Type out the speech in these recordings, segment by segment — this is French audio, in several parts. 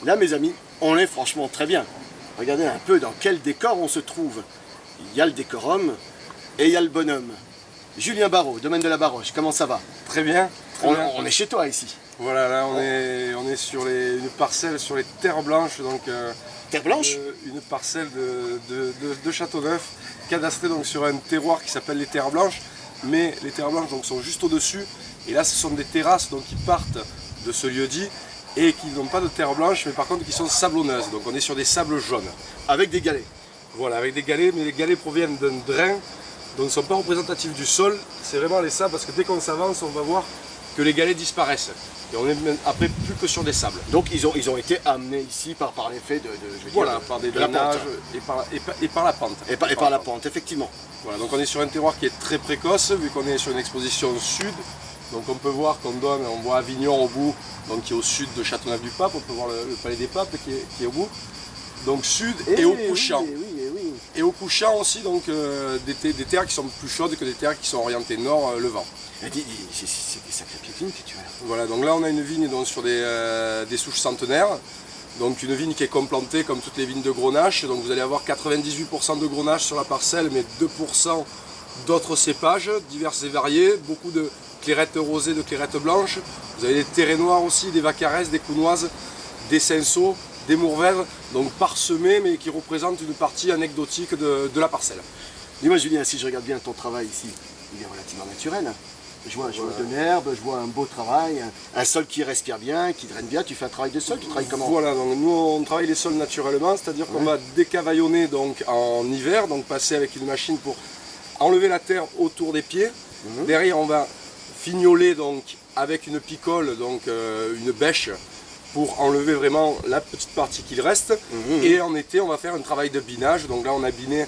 là mes amis, on est franchement très bien. Regardez un peu dans quel décor on se trouve. Il y a le décorum et il y a le bonhomme. Julien Barraud, domaine de la Baroche, comment ça va? Très bien. On est chez toi ici. Voilà, là on est sur une parcelle sur les terres blanches, donc Terre blanche? une parcelle de Châteauneuf, cadastrée donc sur un terroir qui s'appelle les terres blanches, mais les terres blanches donc sont juste au-dessus, et là ce sont des terrasses donc qui partent de ce lieu-dit et qui n'ont pas de terre blanche, mais par contre qui sont sablonneuses, donc on est sur des sables jaunes. Avec des galets. Voilà, avec des galets, mais les galets proviennent d'un drain, donc ne sont pas représentatifs du sol, c'est vraiment les sables, parce que dès qu'on s'avance, on va voir que les galets disparaissent. Et on est après plus que sur des sables. Donc ils ont été amenés ici par l'effet par des drainages et par la pente. Et par la pente, effectivement. Voilà, donc on est sur un terroir qui est très précoce, vu qu'on est sur une exposition sud. Donc on peut voir on voit Avignon au bout, donc qui est au sud de Châteauneuf-du-Pape, on peut voir le palais des Papes qui est au bout. Donc sud et au couchant. Oui. Et au couchant aussi, donc des terres qui sont plus chaudes que des terres qui sont orientées nord-levant. C'est des sacrées vignes que tu as là. Voilà, donc là on a une vigne donc, sur des souches centenaires. Donc une vigne qui est complantée comme toutes les vignes de Grenache. Donc vous allez avoir 98% de Grenache sur la parcelle, mais 2% d'autres cépages divers et variés. Beaucoup de clairettes rosées, de clairettes blanches. Vous avez des terrets noirs aussi, des vacarès, des counoises, des cinceaux, des mourvèdres, donc parsemés, mais qui représentent une partie anecdotique de la parcelle. Dis-moi Julien, si je regarde bien ton travail ici, il est relativement naturel. Je vois de l'herbe, je vois un beau travail, un sol qui respire bien, qui draine bien. Tu fais un travail de sol, tu travailles comment? Voilà, donc nous on travaille les sols naturellement, c'est-à-dire qu'on va décavaillonner donc en hiver, donc passer avec une machine pour enlever la terre autour des pieds. Derrière on va fignoler donc avec une picole, donc une bêche, pour enlever vraiment la petite partie qu'il reste. Et en été on va faire un travail de binage, donc là on a biné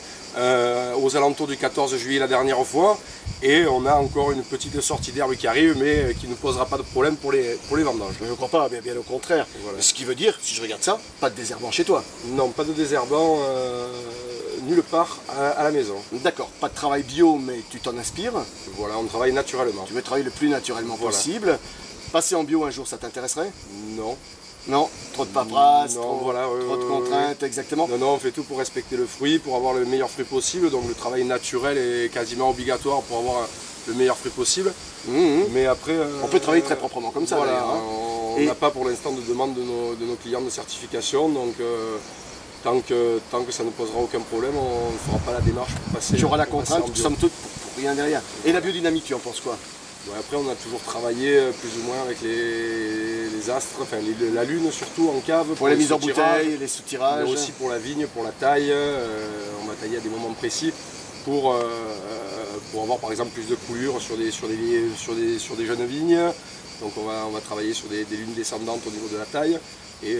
aux alentours du 14 juillet la dernière fois, et on a encore une petite sortie d'herbe qui arrive, mais qui ne posera pas de problème pour les vendanges. Je ne crois pas, bien au contraire. Voilà. Ce qui veut dire, si je regarde ça, pas de désherbant chez toi. Non, pas de désherbant nulle part à la maison. D'accord, pas de travail bio, mais tu t'en inspires. Voilà, on travaille naturellement. Tu veux travailler le plus naturellement possible. Passer en bio un jour, ça t'intéresserait? Non. Non, trop de paperasse, trop de contraintes, exactement. Non, on fait tout pour respecter le fruit, pour avoir le meilleur fruit possible. Donc le travail naturel est quasiment obligatoire pour avoir le meilleur fruit possible. Mais après... on peut travailler très proprement comme ça. Voilà, on n'a pas pour l'instant de demande de nos clients de certification. Donc tant que ça ne posera aucun problème, on ne fera pas la démarche pour passer. Tu auras la contrainte, somme toute, pour rien derrière. Et la biodynamie, tu en penses quoi? Après on a toujours travaillé plus ou moins avec les astres, enfin la lune surtout en cave. Pour les mises en bouteille, les soutirages. Mais aussi pour la vigne, pour la taille. On va tailler à des moments précis pour avoir par exemple plus de coulure sur des jeunes vignes. Donc on va travailler sur des lunes descendantes au niveau de la taille. Et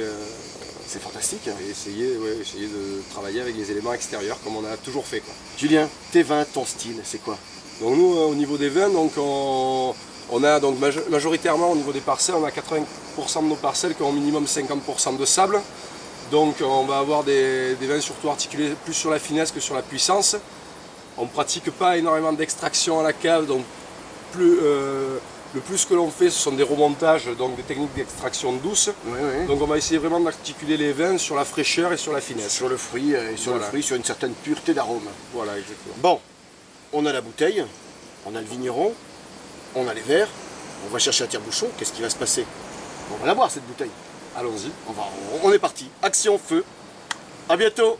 c'est fantastique. Et essayer de travailler avec les éléments extérieurs comme on a toujours fait, quoi. Julien, tes vins, ton style, c'est quoi? Donc nous, au niveau des vins, donc on a donc majoritairement au niveau des parcelles, on a 80% de nos parcelles qui ont au minimum 50% de sable. Donc on va avoir des vins surtout articulés plus sur la finesse que sur la puissance. On ne pratique pas énormément d'extraction à la cave, donc le plus que l'on fait, ce sont des remontages, donc des techniques d'extraction douce. Donc on va essayer vraiment d'articuler les vins sur la fraîcheur et sur la finesse. Sur le fruit, sur une certaine pureté d'arôme. Voilà, exactement. Bon. On a la bouteille, on a le vigneron, on a les verres, on va chercher un tire-bouchon, qu'est-ce qui va se passer? On va la boire cette bouteille. Allons-y. On est parti. Action, feu. À bientôt.